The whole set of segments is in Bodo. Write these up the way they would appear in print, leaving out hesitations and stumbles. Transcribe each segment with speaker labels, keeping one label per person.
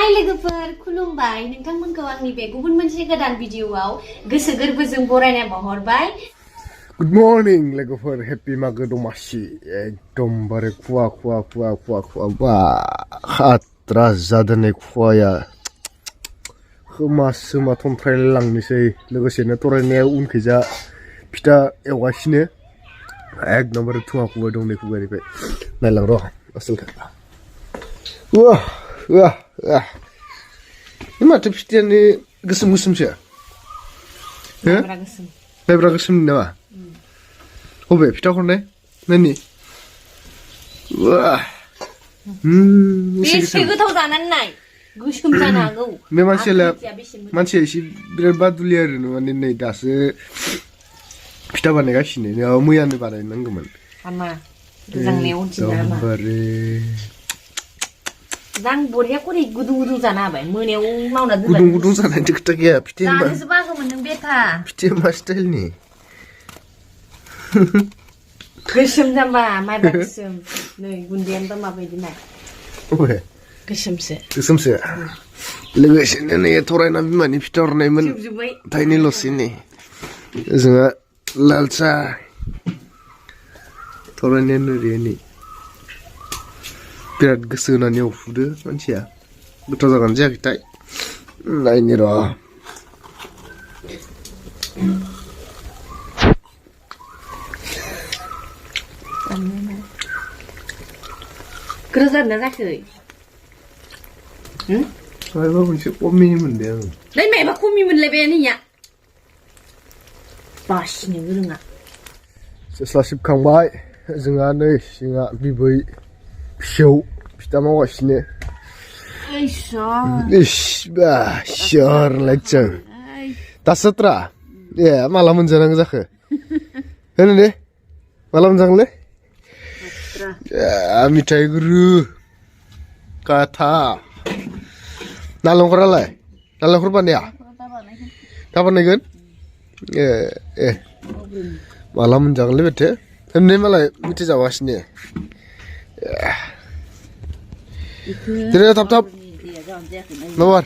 Speaker 1: हाय लोगोफोर खुलुमबाय नोंथांमोनखौ आंनि बे गुबुन मोनसे गोदान भिडिअआव गोसो गोरबोजों बरायनाय बावहरबाय
Speaker 2: गुड मर्निं लोगोफोर हेपि मागो दमासि एकदमबारे खुवा बा खात्रा जादों खुवाया खोमा सोमा थन्थ्रायलांनोसै लोगोसेनो थरायनाया उनखैजा फिथा एवगासिनो एकदमबारे थुङा खुबाय दं नै खुगानिफ्राय नायलां र' आसलखा माथो फिथायानो गोसोम गोसोमसो माइब्रा गोसोमनि नामा बबे फिथा हरनाय नायनि
Speaker 1: बेसे गोथाव जानानै नाय गोसोम जानो हागौ
Speaker 2: बे मानसिया एसे बिराद बादुलि आरो माने नै दासो फिथा बानायगासिनो मैयानो बानायनांगौमोन
Speaker 1: जां बरिया करे गुदुं गुदुं जानो हाबाय मोनायाव मावना दोनबाय
Speaker 2: गुदुं गुदुं जानायनि खोथा गैया फिथाया
Speaker 1: जानोसो बागौमोन नों बेथा
Speaker 2: फिथाया मा स्टाइलनि
Speaker 1: गोसोम जाम्बा माइब्रा गोसोम नै गुन्दैयानोबा माबायदि नाय गोसोमसो
Speaker 2: लोगोसेनो नै थरायना बिमानि फिथा हरनायमोन थाइनैल'सै नै जोंहा लाल साहा थरायनायानो ओरै नै बिराद गोसो होनानै एवफुदो मानसिया गोथाव जागोन जायाखैथाय नायनि र'
Speaker 1: गोथाव जादोंना जायाखै
Speaker 2: माबा मोनसे खमि मोनदों आं
Speaker 1: नै माबा खमि मोनलायबाय नैया बासिनो रोङा
Speaker 2: सेस्ला सिबखांबाय जोंहा नै जोंहा बिबै फिसौ फिथा मावगासिनो सियारलायजों दासोत्रा ए माला मोनजानांगौ जाखो होनो दे माला मोनजागोनलै मिथाइ गुरु काथा नालेंखरालाय नालेंखर बानाया दा बानायगोन ए माला मोनजागोनलै बेथो होननाय मालाय मिथाइ जागासिनो जेरै थाब माबार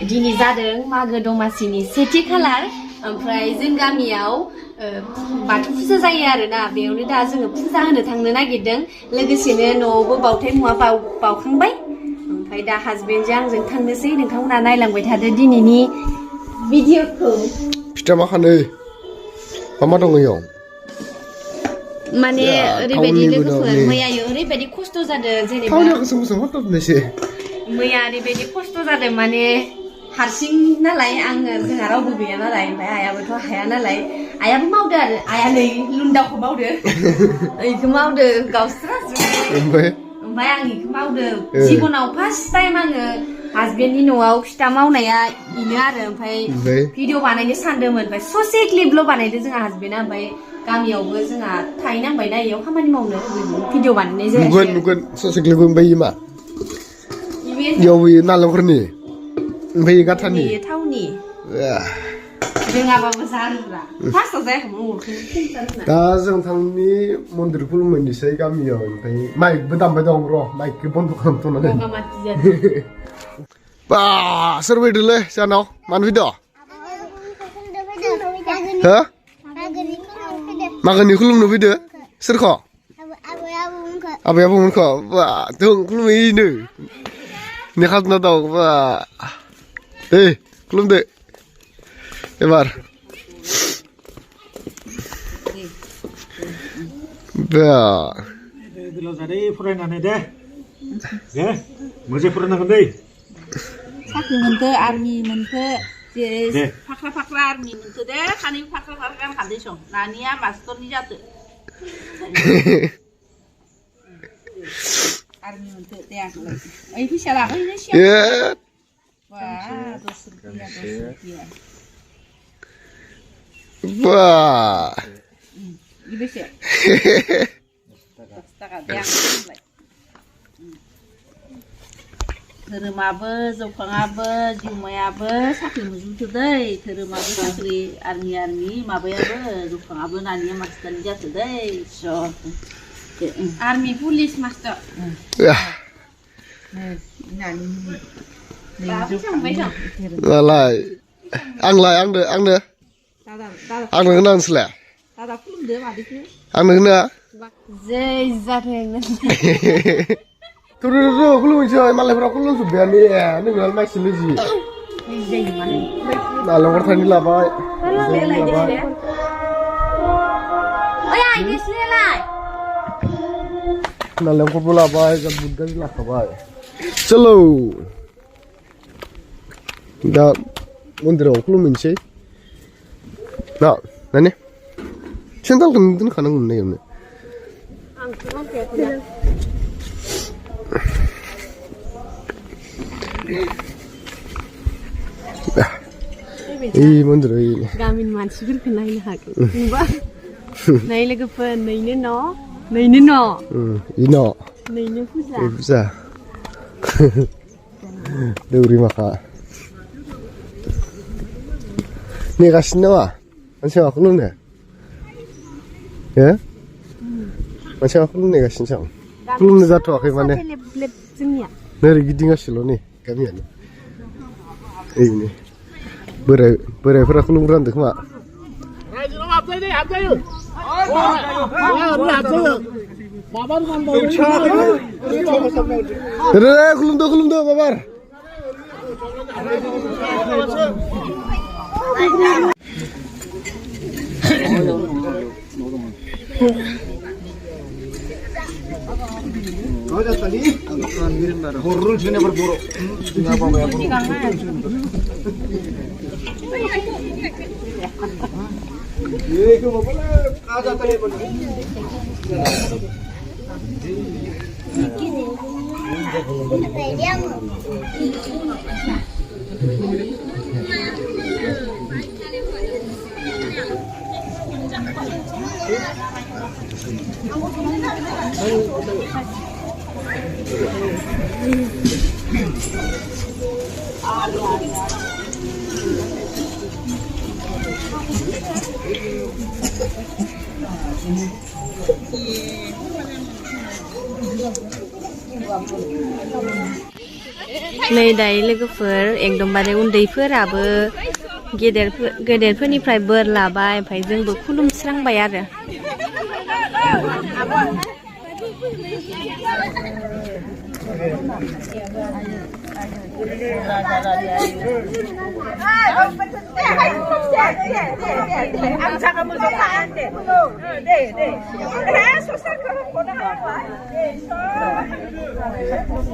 Speaker 1: दिनै जादों मागो दमासिनि सेथि खालार ओमफ्राय जों गामियाव बाथौ फुजा जायो आरोना बेयावनो दा जोङो फुजा होनो थांनो नागिरदों लोगोसेनो न'आवबो बावथाय मुवा बावखांबाय ओमफ्राय दा हासबेन्डजों आंजों थांनोसै नोंथांमोना नायलांबाय थादो दिनैनि भिडिअखौ
Speaker 2: फिथा मा खानो मा दङ इयाव
Speaker 1: माने ओरैबायदि लोगोफोर मैयायो ओरैबायदि खस्थ' जादों जेनेबा मैया ओरैबायदि खस्थ' जादों माने हारसिं नालाय आङो जोंहा रावबो गैया नालाय ओमफ्राय आइयाबोथ' हाया नालाय आइयाबो मावदो आरो आइया नै लुन्दाखौ मावदो इखौ मावदो गावस्राजोबो ओमफ्राय आं इखौ मावदो जिबनाव फार्स्ट टाइम आङो हासबेन्डनि न'आव फिथा मावनाया इनो आरो ओमफ्राय भिडिअ बानायनो सानदोंमोन ओमफ्राय ससे क्लिपल' बानायदो जोंहा हासबेन्डआ ओमफ्राय गामियावबो जोंहा थाहैनांबायना इयाव खामानि मावनो भिडिअ बानायनाय जायासै
Speaker 2: नुगोन ससे क्लिप ओमफ्राय मा इयाव बेयो नालेंखरनि ओमफ्राय गाथानि
Speaker 1: थावनि रोङाबाबो जारुरा फार्स्टआव जायाखैमोन
Speaker 2: दा जों थांनि मन्दिर खुलुमहैनोसै गामियाव ओमफ्राय माइकबो दामबाय दं र' माइकखौ बन्द' खालामथ'नानै बा सोर फैदोंलै जानाव मानो फैदों हो मागोनि खुलुमनो फैदो सोरखौ आबै आबौमोनखौ बा जों खुलुमहैनो नेखाजना दं बा दे खुलुमदो एबार बा
Speaker 3: गोलाव जादों फरायनानै दे मोजां फरायनांगोन दै
Speaker 4: साख्रि मोनखो आर्मि मोनखो जेरै फाख्रा आर्मि मोनखो दे सानै फाख्रा गानखादो सं नानिया मास्टरनि जादो आर्मि मोनखो दे ओइ फैसा लाबोनो सिगां बा 10 रुपिया
Speaker 2: बा
Speaker 4: बेसे 10 थाखा दे आं धोरोमाबो जौखाङाबो जिउमायाबो साख्रि मोनजोबथो दै धोरोमाबो साख्रि आर्मि माबायाबो जौखाङाबो नानिया मास्टारनि जाथो दै army police master
Speaker 2: Malah angdo kenal sila. Angdo kenal.
Speaker 1: Jai zaten.
Speaker 2: Turu kulung coy malah berapa kulung sudah ni ya. Ni malah masih lucu.
Speaker 1: Jai mana?
Speaker 2: Malah orang ni lah boy.
Speaker 1: Oh ya, ini selai.
Speaker 2: Malah orang pula boy, jabut dah lah boy. Chalo. Dah mundur aku kulung mencai. Nah, nani? Sendal kan tu nak kanang ni ni. Mundur ini.
Speaker 1: Gamin mansur kenai nak. Ubah. Nai lagi apa? Nai ni no.
Speaker 2: Ino.
Speaker 1: Nai ni fusa.
Speaker 2: Fusa. Duri maka. Ni kasih nawa. Macam aku ni. Ya? Macam aku ni kasih macam. Belum ni jatuh aku mana?
Speaker 1: Lep jengya.
Speaker 2: Nari gidi ngasih lo ni. Kami ni. Ini. Berai pernah aku lumpuran tu kema. Kulum tu, babar. Kau dah tadi? Aku ngirim dah. Horror sini berburu. Kenapa bayar buru? Ye, kau apa lah? Ada tadi pun.
Speaker 1: नै दायो लोगोफोर एकदमबारे उन्दैफोराबो गेदेरफोरनिफ्राय बोर लाबाय ओमफ्राय जोंबो खुलुमस्रांबाय आरो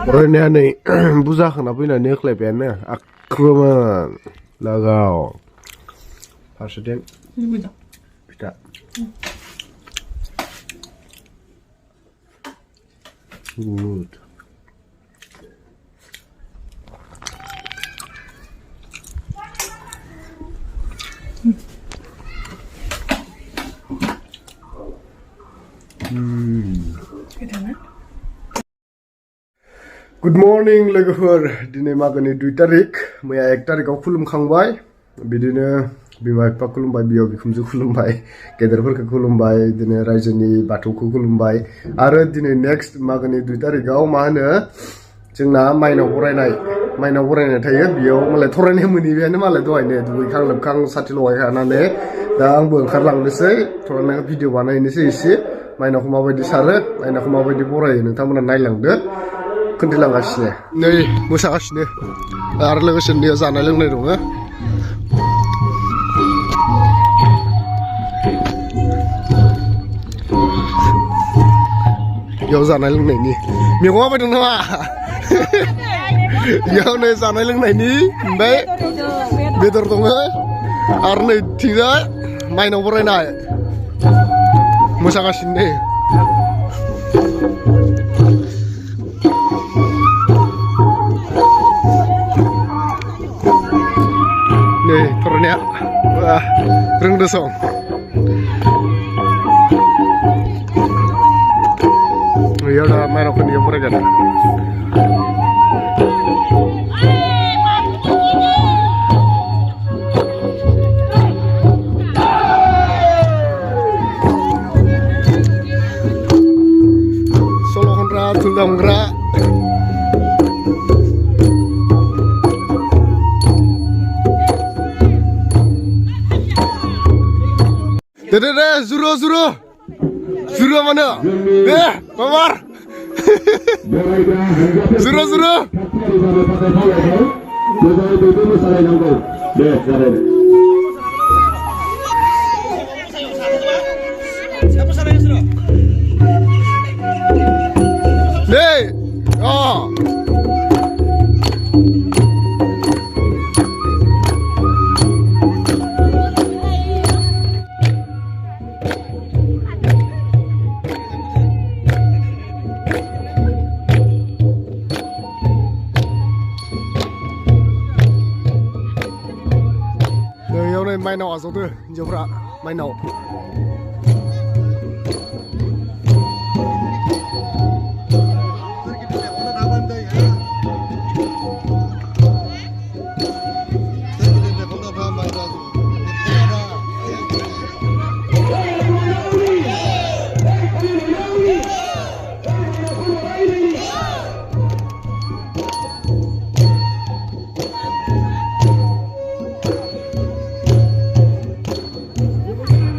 Speaker 1: Orangnya ni buza kena pun ni kelebihan ni akroman lagau. Pasal tidak. Good. Good morning लोगोफोर दिनै मागोनि 2 तारिख मैया 1 तारिखआव खुलुमखांबाय बिदिनो बिमा बिफा खुलुमबाय बियाव बिखुमजो खुलुमबाय गेदेरफोरखौ खुलुमबाय दिनै रायजोनि बाथौखौ खुलुमबाय आरो दिनै नेक्स्ट मागोनि 2 तारिखआव मा होनो जोंना माइनाव बरायनाय थायो बियाव मालाय थरायनाय मोनिबायानो मालाय दहायनो दुगैखां लोबखां साथि लगायखानानै दा आंबो ओंखारलांनोसै थरायनायखौ भिडिअ बानायनोसै एसे माइनावखौ माबायदि सारो माइनावखौ माबायदि बरायो नोंथांमोना नायलांदो खोन्थालांगासिनो नै मोसागासिनो आरो लोगोसे बेयाव जानाय लोंनाय दङ बेयाव जानाय लोंनायनि मैगङा बायदों नामा बेयाव नै जानाय लोंनायनि ओमफ्राय बेदर दङ आरो नै थिंजाय माइनाव बरायनाय मोसागासिनो नै Nih, turunnya. Wah, reng desong. Ya udah main aku nih mereka dah. Solo kontra, tundang gerak.
Speaker 2: दे जुरु मानो दे माबार जुरु दे माइनाव आजावदो हिन्जावफ्रा माइनाव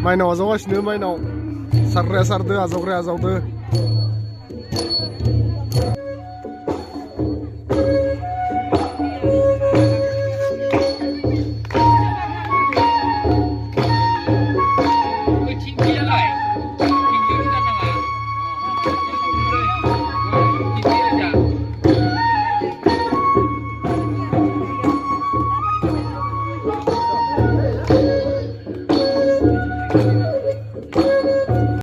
Speaker 2: माइनाव आजावगासिनो माइनाव सारग्राया सारदो आजावग्राया आजावदो